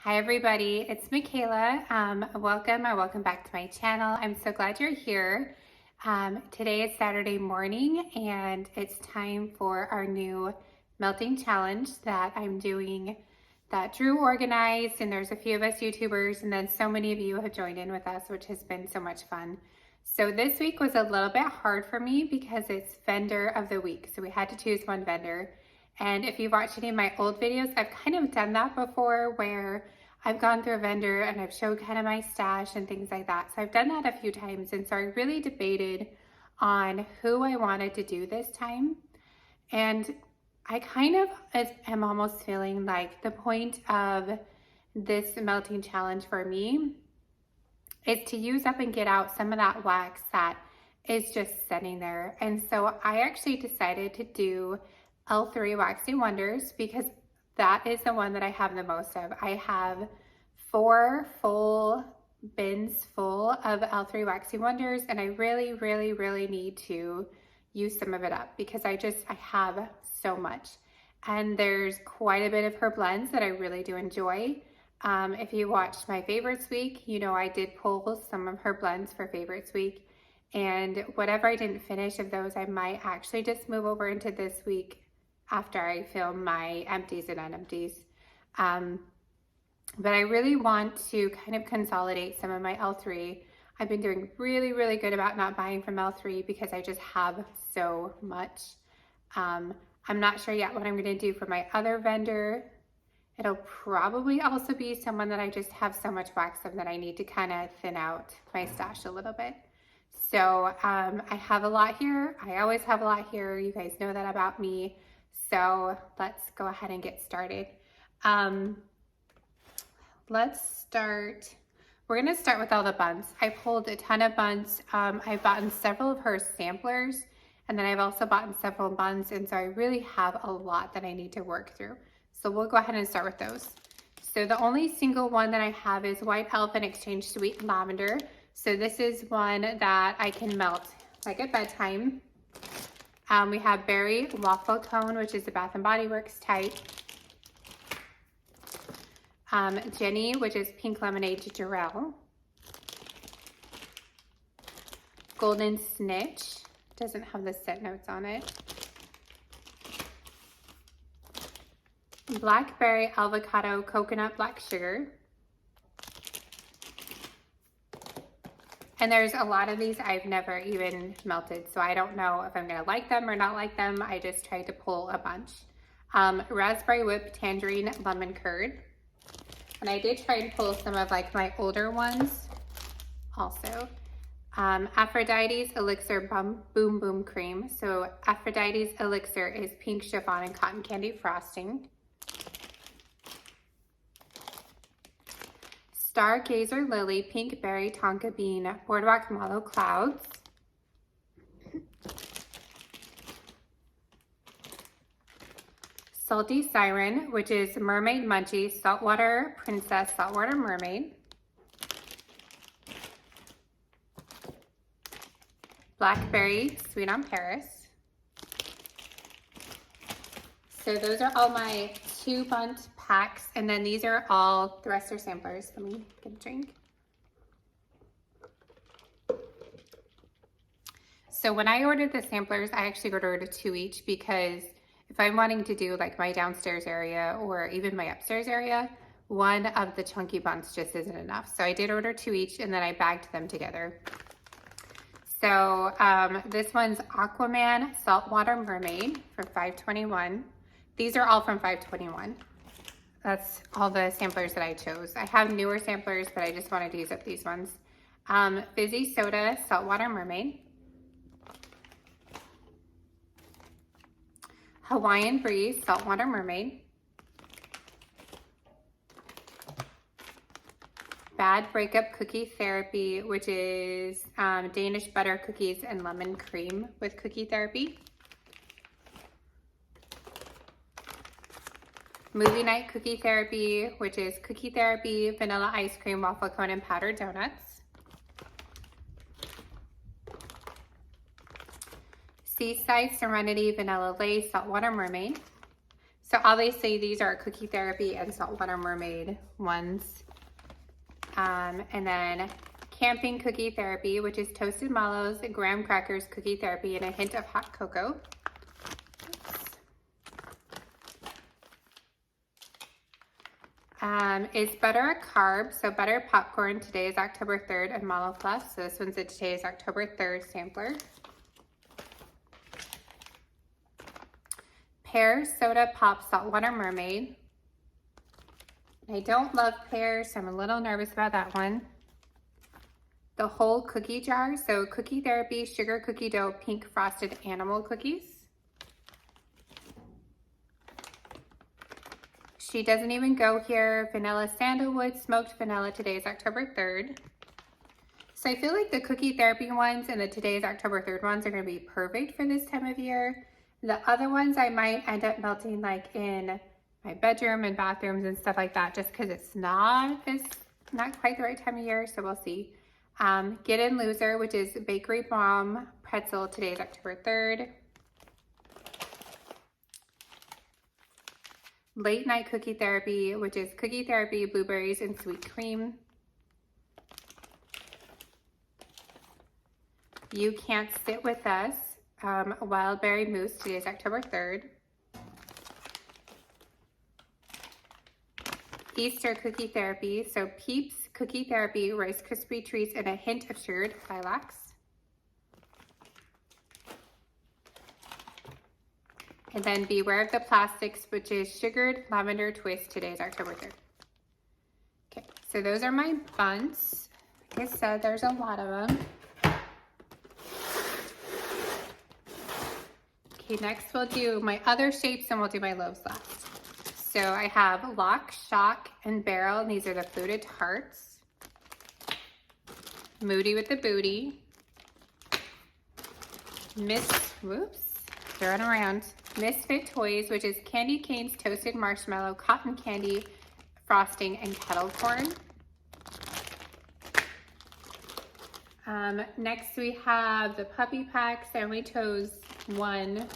Hi everybody, it's Michaela. Welcome back to my channel. I'm so glad you're here. Today is Saturday morning and it's time for our new melting challenge that I'm doing that Drew organized, and there's a few of us YouTubers and then so many of you have joined in with us, which has been so much fun. So this week was a little bit hard for me because it's vendor of the week. So we had to choose one vendor. And if you've watched any of my old videos, I've kind of done that before where I've gone through a vendor and I've showed kind of my stash and things like that. So I've done that a few times. And so I really debated on who I wanted to do this time. And I kind of am almost feeling like the point of this melting challenge for me is to use up and get out some of that wax that is just sitting there. And so I actually decided to do L3 Waxy Wonders because that is the one that I have the most of. I have 4 full bins full of L3 Waxy Wonders, and I really need to use some of it up because I have so much. And there's quite a bit of her blends that I really do enjoy. If you watched my favorites week, you know I did pull some of her blends for favorites week, and whatever I didn't finish of those, I might actually just move over into this week after I film my empties and unempties. But I really want to kind of consolidate some of my L3. I've been doing really good about not buying from L3 because I just have so much. I'm not sure yet what I'm going to do for my other vendor. It'll probably also be someone that I just have so much wax of that I need to kind of thin out my stash a little bit. So I have a lot here. I always have a lot here. You guys know that about me. So let's go ahead and get started. We're gonna start with all the buns. I pulled a ton of buns. I've bought several of her samplers, and then I've also bought several buns, and so I really have a lot that I need to work through. So we'll go ahead and start with those. So the only single one that I have is White Elephant Exchange Sweet Lavender. So this is one that I can melt like at bedtime. We have Berry Waffle Cone, which is the Bath & Body Works type. Jenny, which is Pink Lemonade Jarrell. Golden Snitch, doesn't have the scent notes on it. Blackberry Avocado Coconut Black Sugar. And there's a lot of these I've never even melted, so I don't know if I'm gonna like them or not like them. I just tried to pull a bunch. Raspberry Whip Tangerine Lemon Curd. And I did try and pull some of like my older ones also. Aphrodite's Elixir Boom Boom Cream. So Aphrodite's Elixir is pink chiffon and cotton candy frosting.Stargazer Lily Pink Berry Tonka Bean Boardwalk Mallow Clouds. Salty Siren, which is Mermaid Munchie Saltwater Princess Saltwater Mermaid. Blackberry Sweet on Paris. So those are all my 2 bunt packs, and then these are all, the rest are samplers. Let me get a drink. So when I ordered the samplers, I actually ordered 2 each because if I'm wanting to do like my downstairs area or even my upstairs area, one of the chunky buns just isn't enough. So I did order 2 each, and then I bagged them together. So this one's Aquaman Saltwater Mermaid for $5.21. These are all from $5.21. That's all the samplers that I chose. I have newer samplers, but I just wanted to use up these ones. Fizzy Soda Saltwater Mermaid. Hawaiian Breeze Saltwater Mermaid. Bad Breakup Cookie Therapy, which is Danish butter cookies and lemon cream with cookie therapy. Movie Night Cookie Therapy, which is cookie therapy, vanilla ice cream, waffle cone, and powdered donuts. Seaside Serenity Vanilla Lace Saltwater Mermaid. So obviously these are Cookie Therapy and Saltwater Mermaid ones. And then Camping Cookie Therapy, which is toasted mallows, graham crackers, cookie therapy, and a hint of hot cocoa. Is butter a carb? So butter popcorn, today is October 3rd, and mallow fluff. So this one's a today is October 3rd sampler. Pear soda pop saltwater mermaid. I don't love pear, so I'm a little nervous about that one. The whole cookie jar, so Cookie Therapy, sugar cookie dough, pink frosted animal cookies. She doesn't even go here. Vanilla sandalwood, smoked vanilla, today is October 3rd. So I feel like the Cookie Therapy ones and the today is October 3rd ones are gonna be perfect for this time of year. The other ones I might end up melting like in my bedroom and bathrooms and stuff like that, just because it's not quite the right time of year, so we'll see. Get In Loser, which is Bakery Bomb pretzel, today is October 3rd. Late Night Cookie Therapy, which is Cookie Therapy, blueberries, and sweet cream. You Can't Sit With Us, Wild Berry Mousse, today is October 3rd. Easter Cookie Therapy, so Peeps Cookie Therapy, Rice Krispie Treats, and a hint of sugared lilacs. And then Beware of the Plastics, which is sugared lavender twist, today is October 3rd. Okay, so those are my buns. Like I said, there's a lot of them. Okay, next we'll do my other shapes and we'll do my loaves last. So I have Lock, Shock, and Barrel, and these are the Fluted Hearts. Moody with the Booty. Throwing around. Misfit Toys, which is candy canes, toasted marshmallow, cotton candy, frosting, and kettle corn. Next we have the puppy pack. So I only chose one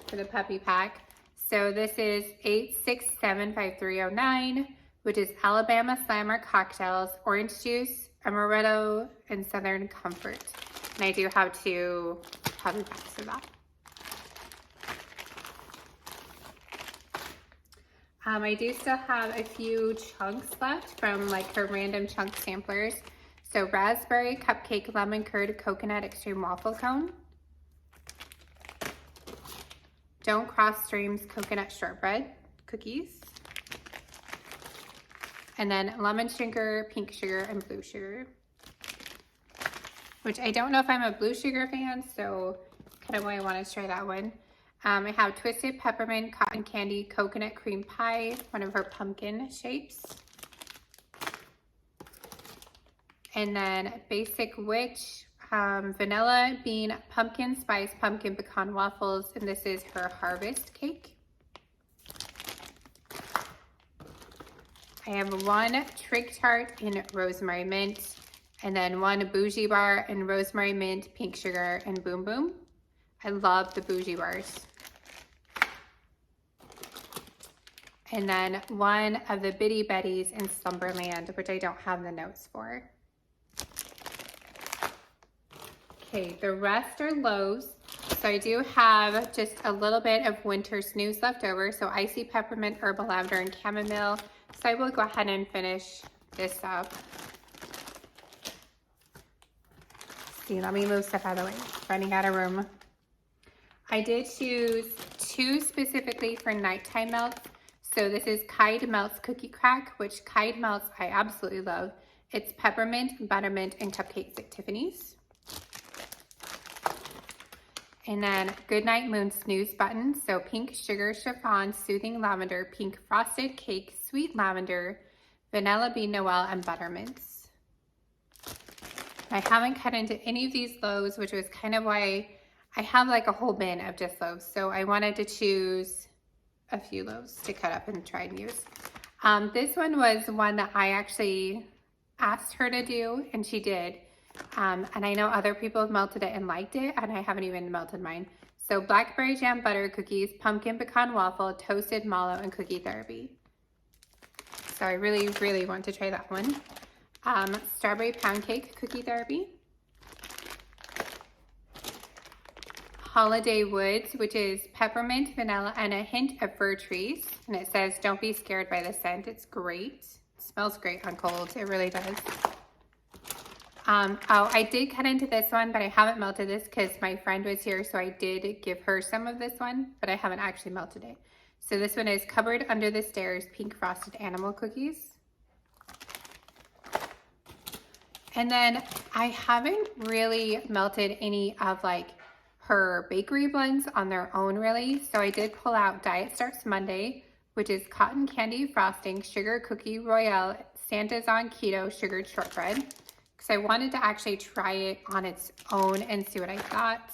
for the puppy pack. So this is 8675309, which is Alabama Slammer cocktails, orange juice, amaretto, and Southern Comfort. And I do have 2 puppy packs of that. I do still have a few chunks left from like her random chunk samplers. So raspberry cupcake, lemon curd, coconut extreme waffle cone. Don't Cross Streams coconut shortbread cookies. And then lemon sugar, pink sugar, and blue sugar. Which I don't know if I'm a blue sugar fan, so kind of why I want to try that one. I have Twisted Peppermint, Cotton Candy, Coconut Cream Pie, one of her pumpkin shapes. And then Basic Witch, Vanilla Bean, Pumpkin Spice, Pumpkin Pecan Waffles, and this is her Harvest Cake. I have one Trig Tart in Rosemary Mint, and then one Bougie Bar in Rosemary Mint, Pink Sugar, and Boom Boom. I love the Bougie Bars. And then one of the Bitty Betties in Slumberland, which I don't have the notes for. Okay, the rest are loaves. So I do have just a little bit of winter snooze left over. So Icy Peppermint, Herbal Lavender, and Chamomile. So I will go ahead and finish this up. See, let me move stuff out of the way. Running out of room. I did choose 2 specifically for nighttime melts. So this is Kide Melts Cookie Crack, which Kide Melts I absolutely love. It's peppermint, buttermint, and cupcakes at Tiffany's. And then Goodnight Moon Snooze Buttons. So pink sugar chiffon, soothing lavender, pink frosted cake, sweet lavender, vanilla bean noel, and buttermints. I haven't cut into any of these loaves, which was kind of why I have like a whole bin of just loaves. So I wanted to choose a few loaves to cut up and try and use. This one was one that I actually asked her to do, and she did. And I know other people have melted it and liked it, and I haven't even melted mine. So blackberry jam butter cookies, pumpkin pecan waffle, toasted mallow, and cookie therapy. So I really, really want to try that one. Strawberry pound cake cookie therapy. Holiday Woods, which is peppermint, vanilla, and a hint of fir trees. And it says, don't be scared by the scent. It's great. It smells great on cold. It really does. Oh, I did cut into this one, but I haven't melted this because my friend was here. So I did give her some of this one, but I haven't actually melted it. So this one is Cupboard Under the Stairs Pink Frosted Animal Cookies. And then I haven't really melted any of like her bakery blends on their own really. So I did pull out Diet Starts Monday, which is cotton candy frosting, sugar cookie royale, Santa's on keto sugared shortbread. Because I wanted to actually try it on its own and see what I thought.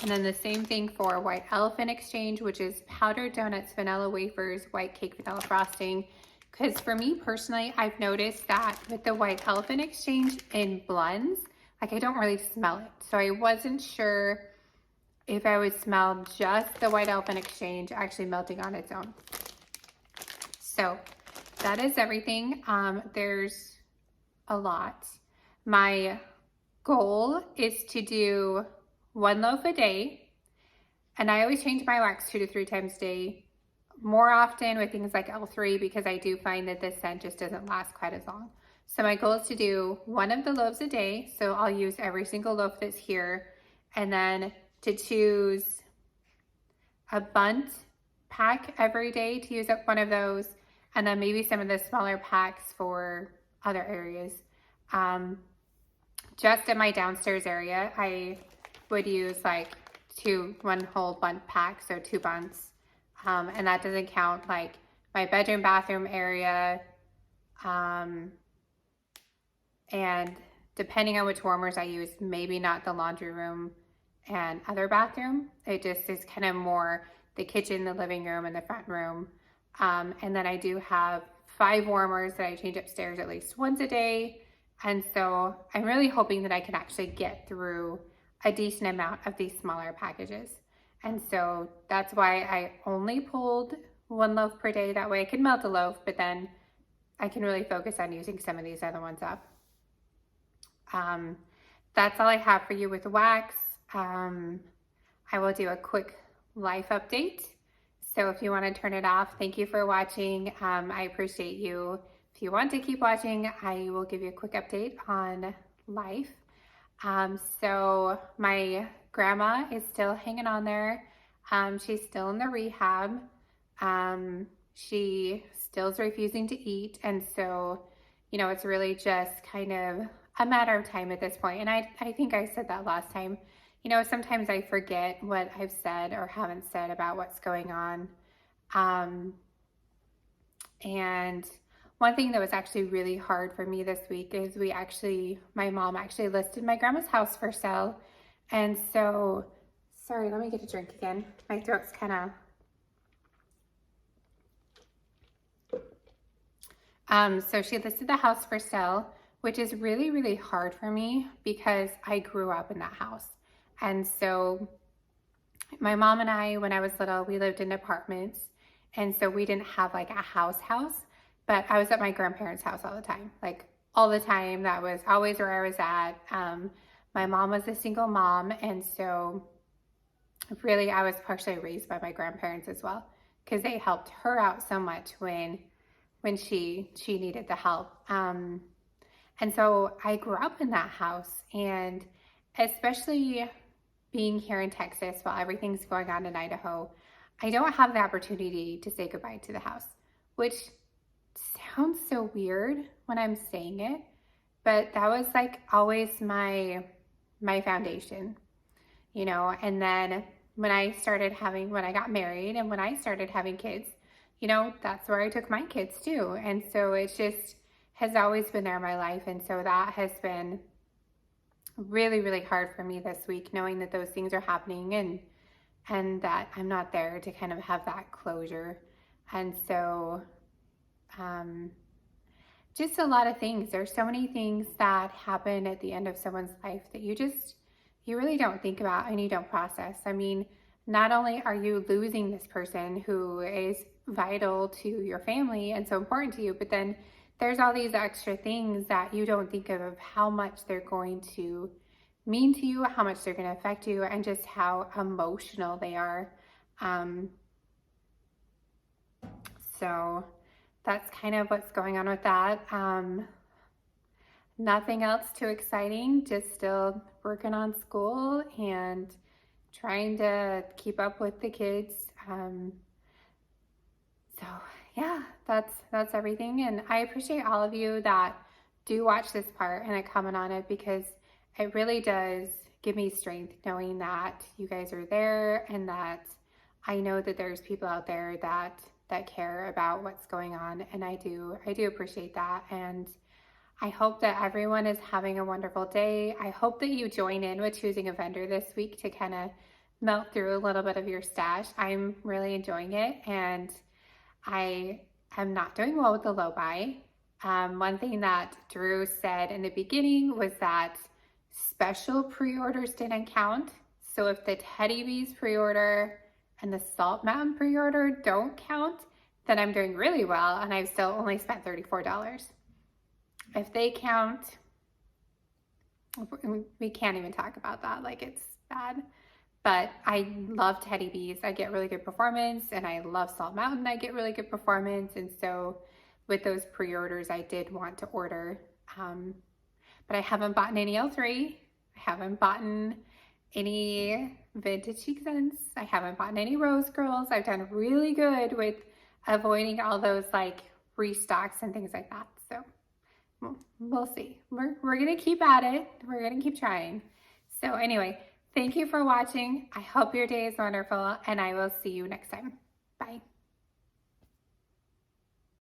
And then the same thing for White Elephant Exchange, which is powdered donuts, vanilla wafers, white cake vanilla frosting. Because for me personally, I've noticed that with the White Elephant Exchange in blends, like I don't really smell it. So I wasn't sure if I would smell just the White Elephant Exchange actually melting on its own. So that is everything. There's a lot. My goal is to do 1 loaf a day, and I always change my wax 2 to 3 times a day, more often with things like L3 because I do find that this scent just doesn't last quite as long. So my goal is to do 1 of the loaves a day, so I'll use every single loaf that's here, and then to choose a bunt pack every day to use up 1 of those, and then maybe some of the smaller packs for other areas. Just in my downstairs area, I would use like 1 whole bunt pack, so 2 bunts. And that doesn't count like my bedroom, bathroom area. And depending on which warmers I use, maybe not the laundry room and other bathroom. It just is kind of more the kitchen, the living room, and the front room. And then I do have 5 warmers that I change upstairs at least once a day. And so I'm really hoping that I can actually get through a decent amount of these smaller packages. And so that's why I only pulled 1 loaf per day. That way I can melt a loaf, but then I can really focus on using some of these other ones up. That's all I have for you with wax. I will do a quick life update. So if you want to turn it off, thank you for watching. I appreciate you. If you want to keep watching, I will give you a quick update on life. So my grandma is still hanging on there. She's still in the rehab. She still is refusing to eat. And so, you know, it's really just kind of a matter of time at this point. And I think I said that last time. You know, sometimes I forget what I've said or haven't said about what's going on. And one thing that was actually really hard for me this week is my mom actually listed my grandma's house for sale. And so, sorry, let me get a drink again. My throat's kind of, so she listed the house for sale, which is really, really hard for me because I grew up in that house. And so my mom and I, when I was little, we lived in apartments. And so we didn't have like a house, but I was at my grandparents' house all the time, like all the time. That was always where I was at. My mom was a single mom. And so really I was partially raised by my grandparents as well, because they helped her out so much when she needed the help. And so I grew up in that house, and especially being here in Texas while everything's going on in Idaho, I don't have the opportunity to say goodbye to the house, which sounds so weird when I'm saying it, but that was like always my foundation, you know. And then when I got married and when I started having kids, you know, that's where I took my kids too. And so it just has always been there in my life. And so that has been really, really hard for me this week, knowing that those things are happening and that I'm not there to kind of have that closure. And so just a lot of things. There's so many things that happen at the end of someone's life that you really don't think about and you don't process. I mean, not only are you losing this person who is vital to your family and so important to you, but then there's all these extra things that you don't think of how much they're going to mean to you, how much they're going to affect you, and just how emotional they are. So that's kind of what's going on with that. Nothing else too exciting, just still working on school and trying to keep up with the kids. So yeah, that's everything. And I appreciate all of you that do watch this part and I comment on it, because it really does give me strength knowing that you guys are there, and that I know that there's people out there that care about what's going on, and I do appreciate that. And I hope that everyone is having a wonderful day. I hope that you join in with choosing a vendor this week to kind of melt through a little bit of your stash. I'm really enjoying it, and I am not doing well with the low buy. One thing that Drew said in the beginning was that special pre-orders didn't count. So if the Teddy Bees pre-order and the Salt Mountain pre-order don't count, then I'm doing really well, and I've still only spent $34. If they count, we can't even talk about that, like it's bad. But I love Teddy Bees. I get really good performance, and I love Salt Mountain. I get really good performance. And so with those pre-orders, I did want to order, but I haven't bought any L3. I haven't bought any vintage Chic Scents. I haven't bought any Rose Girls. I've done really good with avoiding all those like restocks and things like that. So we'll see. We're gonna keep at it. We're gonna keep trying. So anyway, thank you for watching. I hope your day is wonderful, and I will see you next time. Bye.